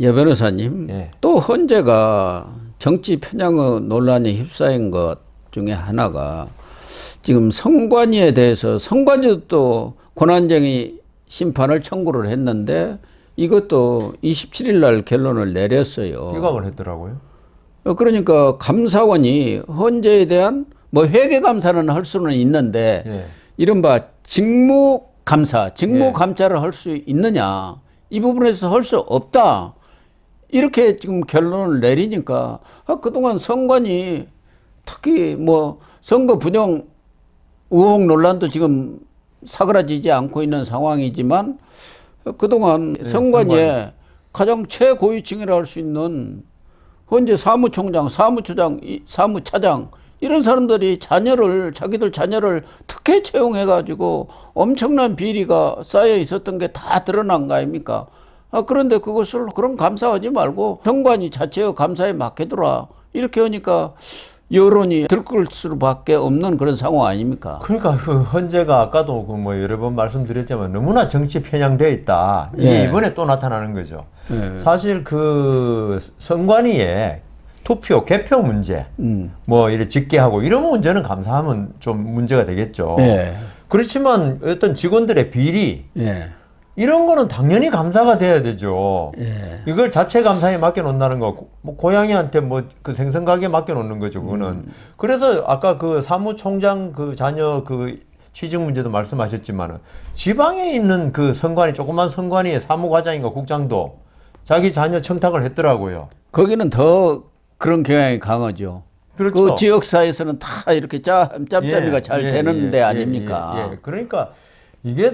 여 변호사님, 예. 또 헌재가 정치 편향의 논란에 휩싸인 것 중에 하나가 지금 선관위에 대해서 선관위도 또 권한쟁의 심판을 청구를 했는데 이것도 27일 날 결론을 내렸어요. 기각을 했더라고요. 그러니까 감사원이 헌재에 대한 뭐 회계 감사는 할 수는 있는데 예. 이른바 직무 감사, 직무 감찰을 할 수 있느냐, 이 부분에서 할 수 없다, 이렇게 지금 결론을 내리니까 그동안 선관위 특히 뭐 선거 부정 의혹 논란도 지금 사그라지지 않고 있는 상황이지만 그동안 선관위에 가장 최고위층이라 할 수 있는 헌재 사무총장, 사무처장, 사무차장 이런 사람들이 자기들 자녀를 특혜 채용해가지고 엄청난 비리가 쌓여 있었던 게 다 드러난 거 아닙니까? 그런데 그것을 그런 감사하지 말고 선관위 자체의 감사에 맡겨두라, 이렇게 하니까 여론이 들끓을 수밖에 없는 그런 상황 아닙니까? 그러니까 그 헌재가 아까도 그 뭐 여러 번 말씀드렸지만 너무나 정치 편향되어 있다. 이게 예. 이번에 또 나타나는 거죠. 예. 사실 그 선관위의 투표 개표 문제, 뭐 이렇게 직계하고 이런 문제는 감사하면 좀 문제가 되겠죠. 예. 그렇지만 어떤 직원들의 비리, 예. 이런 거는 당연히 감사가 돼야 되죠. 예. 이걸 자체 감사에 맡겨놓는다는 거, 뭐 고양이한테 뭐 그 생선가게 맡겨놓는 거죠, 그거는. 그래서 아까 그 사무총장 그 자녀 그 취직 문제도 말씀하셨지만은 지방에 있는 그 선관위, 조그만 선관위의 사무과장인가 국장도 자기 자녀 청탁을 했더라고요. 거기는 더 그런 경향이 강하죠. 그렇죠. 그 지역사회에서는 다 이렇게 짬짬이가 잘 되는 데 아닙니까? 그러니까 이게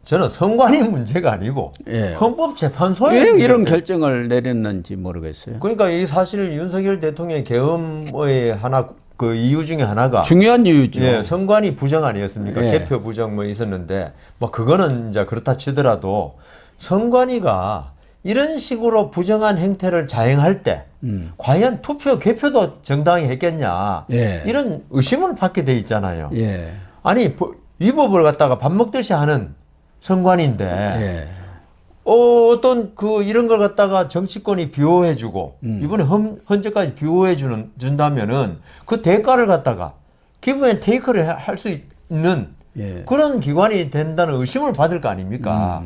저는 선관위 문제가 아니고 예. 헌법재판소의 왜 이런 문제인데. 결정을 내렸는지 모르겠어요. 그러니까 이 사실 윤석열 대통령의 계엄의 하나 그 이유 중에 하나가 중요한 이유죠. 예, 선관위 부정 아니었습니까? 예. 개표 부정 뭐 있었는데 뭐 그거는 이제 그렇다 치더라도 선관위가 이런 식으로 부정한 행태를 자행할 때 과연 투표 개표도 정당히 했겠냐, 예. 이런 의심을 받게 돼 있잖아요. 예. 아니 위법을 갖다가 밥 먹듯이 하는 선관위인데 예. 어떤 그 이런 걸 갖다가 정치권이 비호해주고 이번에 헌재까지 준다면은 그 대가를 갖다가 기브 앤 테이크를 할 수 있는 예. 그런 기관이 된다는 의심을 받을 거 아닙니까?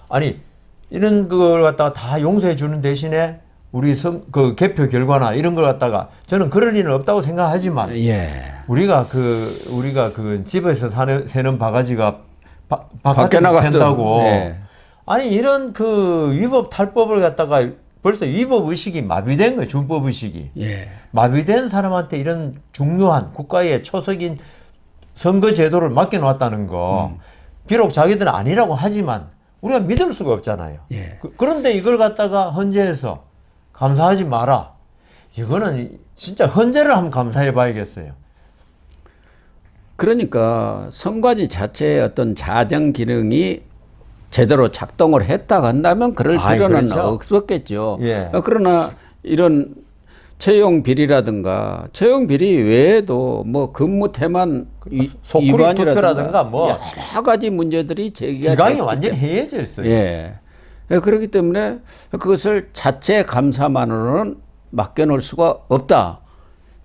아니 이런 걸 갖다가 다 용서해 주는 대신에 우리 그 개표 결과나 이런 걸 갖다가 저는 그럴 일은 없다고 생각하지만 예. 우리가 그 집에서 새는 바가지가 밖에 바깥에 나가도, 샌다고. 예. 아니 이런 그 위법 탈법을 갖다가 벌써 위법 의식이 마비된 거예요. 준법 의식이. 예. 마비된 사람한테 이런 중요한 국가의 초석인 선거 제도를 맡겨놓았다는 거. 비록 자기들은 아니라고 하지만 우리가 믿을 수가 없잖아요. 예. 그런데 이걸 갖다가 헌재에서 감사하지 마라. 이거는 진짜 헌재를 한번 감사해 봐야겠어요. 그러니까 선관위 자체의 어떤 자정 기능이 제대로 작동을 했다고 한다면 그럴 필요는 그렇죠. 없었겠죠. 예. 그러나 이런 채용 비리라든가 채용 비리 외에도 뭐 근무 태만 속풀이 위반이라든가 투표라든가 뭐 여러 가지 문제들이 제기가 기강이 됐기 완전히 때문에. 해이해져 있어요. 예. 그렇기 때문에 그것을 자체 감사만으로는 맡겨놓을 수가 없다.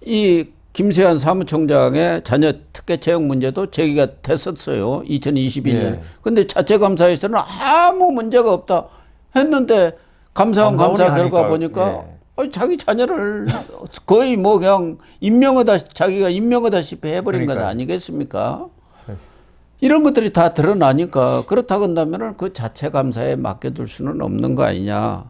이 김세환 사무총장의 자녀 특혜 채용 문제도 제기가 됐었어요. 2021년. 예. 근데 자체 감사에서는 아무 문제가 없다 했는데 감사 감사원이 결과 하니까, 보니까 예. 아니, 자기 자녀를 거의 뭐 그냥 자기가 임명하다시피 해버린 것 그러니까요. 아니겠습니까? 이런 것들이 다 드러나니까 그렇다고 한다면 그 자체 감사에 맡겨둘 수는 없는 거 아니냐.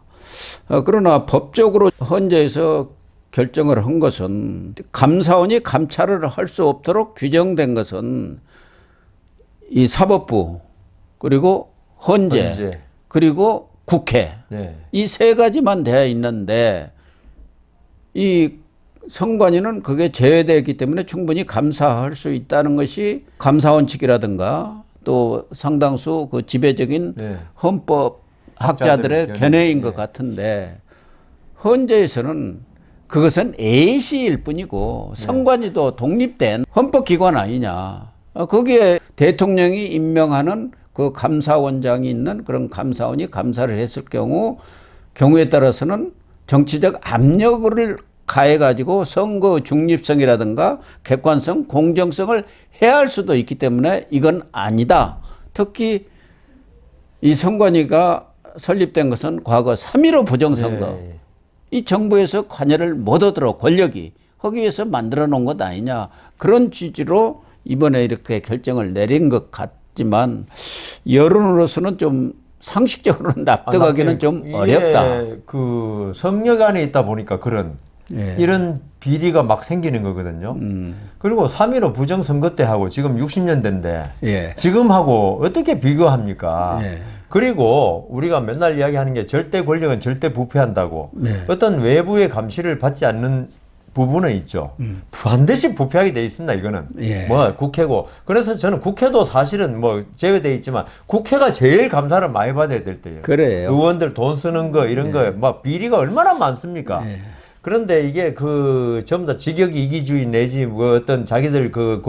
그러나 법적으로 헌재에서 결정을 한 것은 감사원이 감찰을 할 수 없도록 규정된 것은 이 사법부 그리고 헌재. 그리고 국회 네. 이 세 가지만 되어 있는데 이 선관위는 그게 제외되기 때문에 충분히 감사할 수 있다는 것이 감사 원칙이라든가 또 상당수 그 지배적인 네. 헌법 학자들의 견해인 것 같은데 헌재에서는 그것은 예시일 뿐이고 선관위도 독립된 헌법기관 아니냐. 거기에 대통령이 임명하는 그 감사원장이 있는 그런 감사원이 감사를 했을 경우에 따라서는 정치적 압력을 가해가지고 선거 중립성이라든가 객관성, 공정성을 해할 수도 있기 때문에 이건 아니다. 특히 이 선관위가 설립된 것은 과거 3.15 부정선거. 네. 이 정부에서 관여를 못 하도록 권력이 하기 위해서 만들어 놓은 것 아니냐. 그런 취지로 이번에 이렇게 결정을 내린 것 같지만 여론으로서는 좀 상식적으로 납득하기는 좀 어렵다. 그 성역 안에 있다 보니까 그런 예. 이런 비리가 막 생기는 거거든요. 그리고 3.15 부정선거 때하고 지금 60년대인데 예. 지금하고 어떻게 비교합니까? 예. 그리고 우리가 맨날 이야기하는 게 절대 권력은 절대 부패한다고 어떤 외부의 감시를 받지 않는 부분은 있죠. 반드시 부패하게 돼 있습니다. 이거는 예. 뭐 국회고 그래서 저는 국회도 사실은 뭐 제외돼 있지만 국회가 제일 감사를 많이 받아야 될 때예요. 그래요. 의원들 돈 쓰는 거 이런 거 막 비리가 얼마나 많습니까? 그런데 이게 그 전부 다 직역 이기주의 내지 뭐 어떤 자기들 그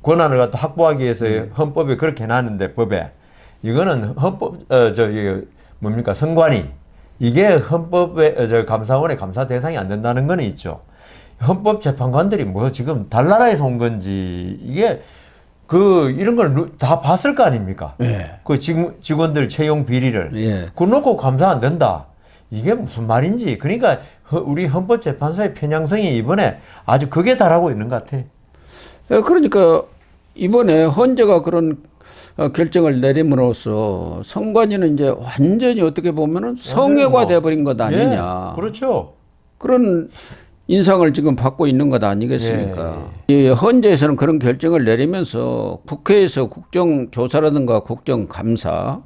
권한을 갖다 확보하기 위해서 헌법에 그렇게 해놨는데 법에 이거는 헌법 저기 뭡니까 선관위 이게 헌법에 감사원의 감사 대상이 안 된다는 건 있죠. 헌법 재판관들이 뭐 지금 달나라에서 온 건지 이게 그 이런 걸 다 봤을 거 아닙니까? 예. 그 직원들 채용 비리를 예. 그거 놓고 감사 안 된다. 이게 무슨 말인지. 그러니까 우리 헌법재판소의 편향성이 이번에 아주 극에 달하고 있는 것 같아. 그러니까 이번에 헌재가 그런 결정을 내림으로써 선관위는 이제 완전히 어떻게 보면은 성애가 돼버린 것 아니냐. 예, 그렇죠. 그런 인상을 지금 받고 있는 것 아니겠습니까? 이 헌재에서는 그런 결정을 내리면서 국회에서 국정조사라든가 국정감사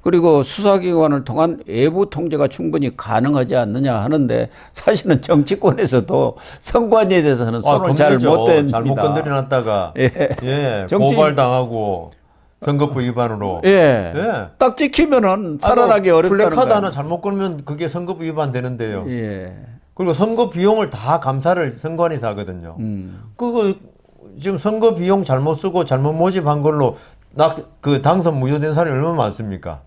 그리고 수사기관을 통한 외부 통제가 충분히 가능하지 않느냐 하는데 사실은 정치권에서도 선관위에 대해서는 손을 잘 못 댑니다. 잘못 건드려놨다가 예, 고발당하고 선거법 위반으로 예. 예. 딱 찍히면은 살아나기 어렵다는 플래카드 거예요. 하나 잘못 걸면 그게 선거법 위반 되는데요. 예. 그리고 선거 비용을 다 감사를 선관위에서 하거든요. 그거 지금 선거 비용 잘못 쓰고 잘못 모집한 걸로 그 당선 무효된 사람이 얼마나 많습니까?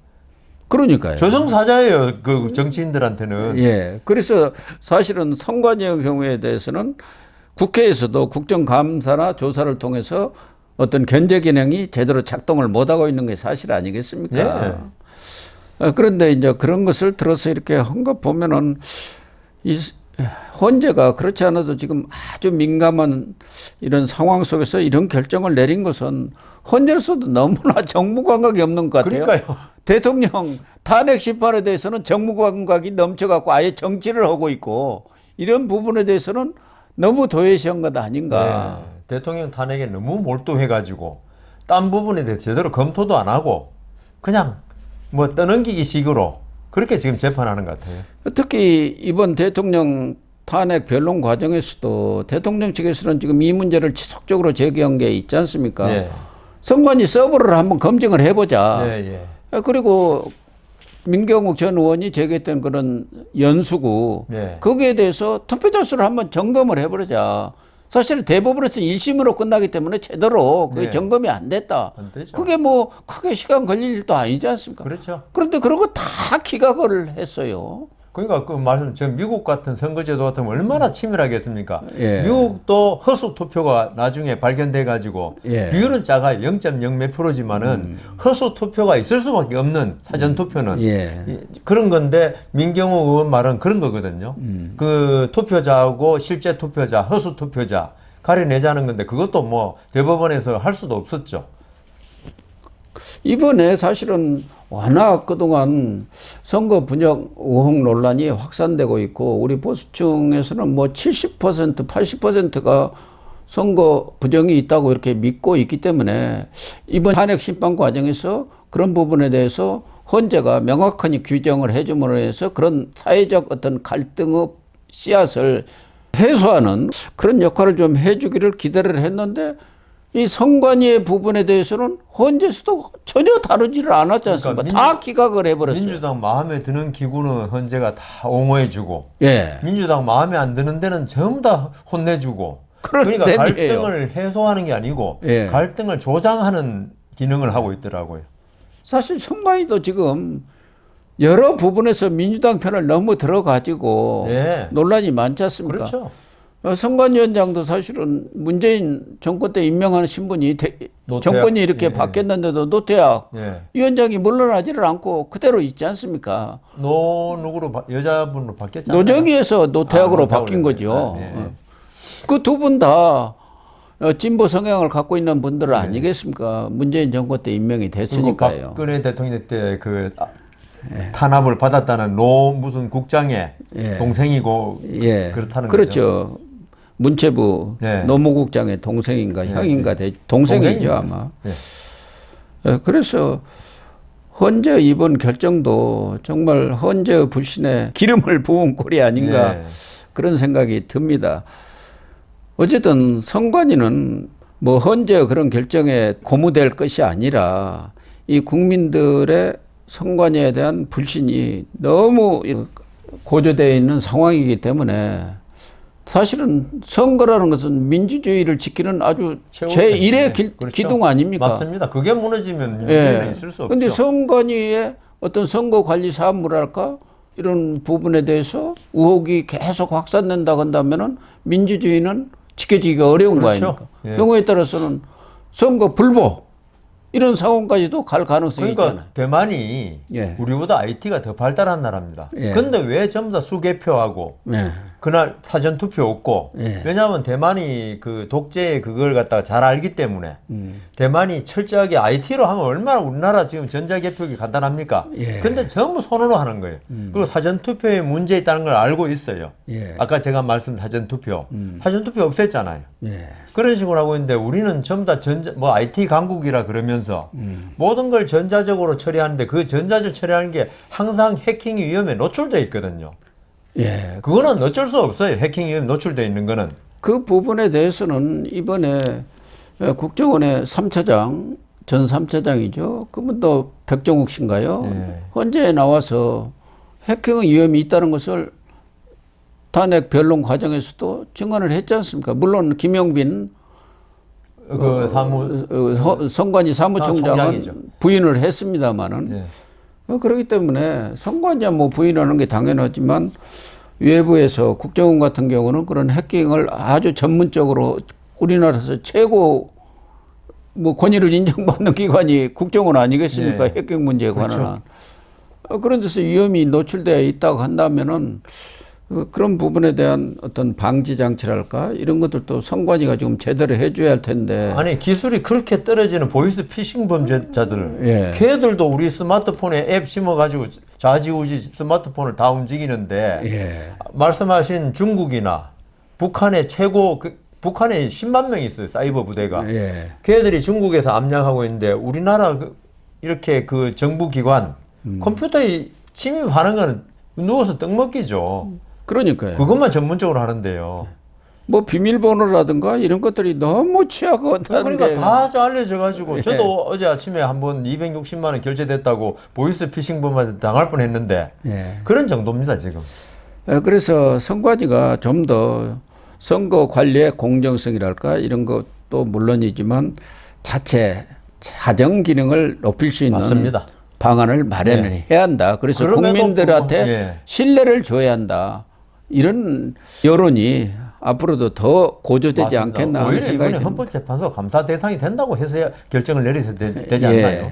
그러니까요. 저승사자예요. 그 정치인들한테는. 예. 그래서 사실은 선관위의 경우에 대해서는 국회에서도 국정감사나 조사를 통해서 어떤 견제 기능이 제대로 작동을 못하고 있는 게 사실 아니겠습니까? 예. 그런데 이제 그런 것을 들어서 이렇게 한 거 보면은 이 헌재가 그렇지 않아도 지금 아주 민감한 이런 상황 속에서 이런 결정을 내린 것은 헌재로서도 너무나 정무 감각이 없는 것 같아요. 그러니까요. 대통령 탄핵 심판에 대해서는 정무 감각이 넘쳐갖고 아예 정치를 하고 있고 이런 부분에 대해서는 너무 도외시한 것 아닌가. 네. 대통령 탄핵에 너무 몰두해가지고 딴 부분에 대해 제대로 검토도 안 하고 그냥 뭐 떠넘기기 식으로 그렇게 지금 재판하는 것 같아요. 특히 이번 대통령 탄핵 변론 과정에서도 대통령 측에서는 지금 이 문제를 지속적으로 제기한 게 있지 않습니까? 예. 선관위 서버를 한번 검증을 해보자. 예, 예. 그리고 민경욱 전 의원이 제기했던 그런 연수구 예. 거기에 대해서 투표자 수를 한번 점검을 해보자. 사실 대법원에서 1심으로 끝나기 때문에 제대로 그게 네. 점검이 안 됐다. 안 되죠. 그게 뭐 크게 시간 걸릴 일도 아니지 않습니까? 그렇죠. 그런데 그런 거 다 기각을 했어요. 그러니까 그 말씀, 저 미국 같은 선거제도 같으면 얼마나 치밀하겠습니까? 예. 미국도 허수 투표가 나중에 발견돼 가지고 예. 비율은 작아 0.0 몇 프로지만은 허수 투표가 있을 수밖에 없는 사전 투표는 예. 그런 건데 민경호 의원 말은 그런 거거든요. 그 투표자하고 실제 투표자, 허수 투표자 가려내자는 건데 그것도 뭐 대법원에서 할 수도 없었죠. 이번에 사실은 워낙 그동안 선거 분역 의혹 논란이 확산되고 있고 우리 보수층에서는 뭐 70%, 80%가 선거 부정이 있다고 이렇게 믿고 있기 때문에 이번 탄핵 심판 과정에서 그런 부분에 대해서 헌재가 명확하게 규정을 해줌으로 해서 그런 사회적 어떤 갈등의 씨앗을 해소하는 그런 역할을 좀 해주기를 기대를 했는데 이 선관위의 부분에 대해서는 헌재에서도 전혀 다루지를 않았지 않습니까? 그러니까 다 기각을 해버렸어요. 민주당 마음에 드는 기구는 헌재가 다 옹호해주고 예. 민주당 마음에 안 드는 데는 전부 다 혼내주고 그런 그러니까 셈이에요. 갈등을 해소하는 게 아니고 예. 갈등을 조장하는 기능을 하고 있더라고요. 사실 선관위도 지금 여러 부분에서 민주당 편을 너무 들어가지고 네. 논란이 많지 않습니까? 그렇죠. 선관위원장도 사실은 문재인 정권 때 임명하는 신분이 노태학. 정권이 이렇게 예. 바뀌었는데도 노태학 예. 위원장이 물러나지를 않고 그대로 있지 않습니까? 누구로 여자분으로 바뀌었잖아요. 노정위에서 노태학으로 노태학으로 바뀐 거죠. 예, 예. 그 두 분 다 진보 성향을 갖고 있는 분들 아니겠습니까? 문재인 정권 때 임명이 그리고 됐으니까요. 박근혜 대통령 때 그 탄압을 받았다는 무슨 국장의 예. 동생이고 예. 그렇다는 그렇죠. 문체부 네. 노무국장의 동생인가 형인가 동생이죠 동생입니다. 아마. 네. 그래서 헌재 이번 결정도 정말 헌재 불신에 기름을 부은 꼴이 아닌가 네. 그런 생각이 듭니다. 어쨌든 선관위는 뭐 헌재 그런 결정에 고무될 것이 아니라 이 국민들의 선관위에 대한 불신이 너무 고조되어 있는 상황이기 때문에 사실은 선거라는 것은 민주주의를 지키는 아주 제1의 그렇죠. 기둥 아닙니까? 맞습니다. 그게 무너지면 민주주의는 있을 수 없죠. 그런데 선관위의 어떤 선거 관리 사무랄까 이런 부분에 대해서 의혹이 계속 확산된다 한다면은 민주주의는 지켜지기가 어려운 거 그렇죠. 아닙니까? 예. 경우에 따라서는 선거 불복 이런 상황까지도 갈 가능성이 그러니까 있잖아요. 대만이 예. 우리보다 IT가 더 발달한 나라입니다. 예. 근데 왜 전부 다 수개표하고 네. 그날 사전 투표 없고 예. 왜냐하면 대만이 그 독재의 그걸 갖다가 잘 알기 때문에 대만이 철저하게 IT로 하면 얼마나 우리나라 지금 전자개표기 간단합니까? 예. 근데 전부 손으로 하는 거예요. 그리고 사전 투표에 문제 있다는 걸 알고 있어요. 예. 아까 제가 말씀 사전 투표 없앴잖아요. 예. 그런 식으로 하고 있는데 우리는 전부 다 뭐 IT 강국이라 그러면서 모든 걸 전자적으로 처리하는데 그 전자적으로 처리하는 게 항상 해킹 위험에 노출되어 있거든요. 예. 그거는 어쩔 수 없어요. 해킹 위험에 노출되어 있는 거는. 그 부분에 대해서는 이번에 국정원의 3차장, 전 3차장이죠. 그분도 백정욱 씨인가요? 네. 헌재에 나와서 해킹 위험이 있다는 것을 탄핵 변론 과정에서도 증언을 했지 않습니까? 물론 김영빈 그 사무 선관위 사무총장은 총장이죠. 부인을 했습니다마는 네. 그렇기 때문에 선관위야 뭐 부인하는 게 당연하지만 외부에서 국정원 같은 경우는 그런 해킹을 아주 전문적으로 우리나라에서 최고 뭐 권위를 인정받는 기관이 국정원 아니겠습니까? 네. 해킹 문제에 그렇죠. 관한 그런 데서 위험이 노출되어 있다고 한다면은 그런 부분에 대한 어떤 방지 장치랄까 이런 것들도 선관위가 지금 제대로 해줘야 할 텐데. 아니 기술이 그렇게 떨어지는 보이스 피싱 범죄자들 예. 걔들도 우리 스마트폰에 앱 심어가지고 좌지우지 스마트폰을 다 움직이는데 예. 말씀하신 중국이나 북한의 북한에 10만 명이 있어요. 사이버 부대가. 예. 걔들이 중국에서 압력하고 있는데 우리나라 이렇게 그 정부 기관 컴퓨터에 침입하는 거는 누워서 떡 먹기죠. 그러니까요. 그것만 전문적으로 하는데요. 뭐 비밀번호라든가 이런 것들이 너무 취약하다는 그러니까 게. 다 알려져 가지고 예. 저도 어제 아침에 한번 260만 원 결제됐다고 보이스 피싱범한테 당할 뻔했는데 예. 그런 정도입니다 지금. 그래서 선관위가 좀 더 선거 관리의 공정성이랄까 이런 것도 물론이지만 자체 자정 기능을 높일 수 있는 맞습니다. 방안을 마련을 예. 해야 한다. 그래서 그럼에도 국민들한테 예. 신뢰를 줘야 한다. 이런 여론이 앞으로도 더 고조되지 맞습니다. 않겠나 하는 오히려 생각이 이번에 듭니다. 헌법재판소가 감사 대상이 된다고 해서 결정을 내려야 되지 예. 않나요?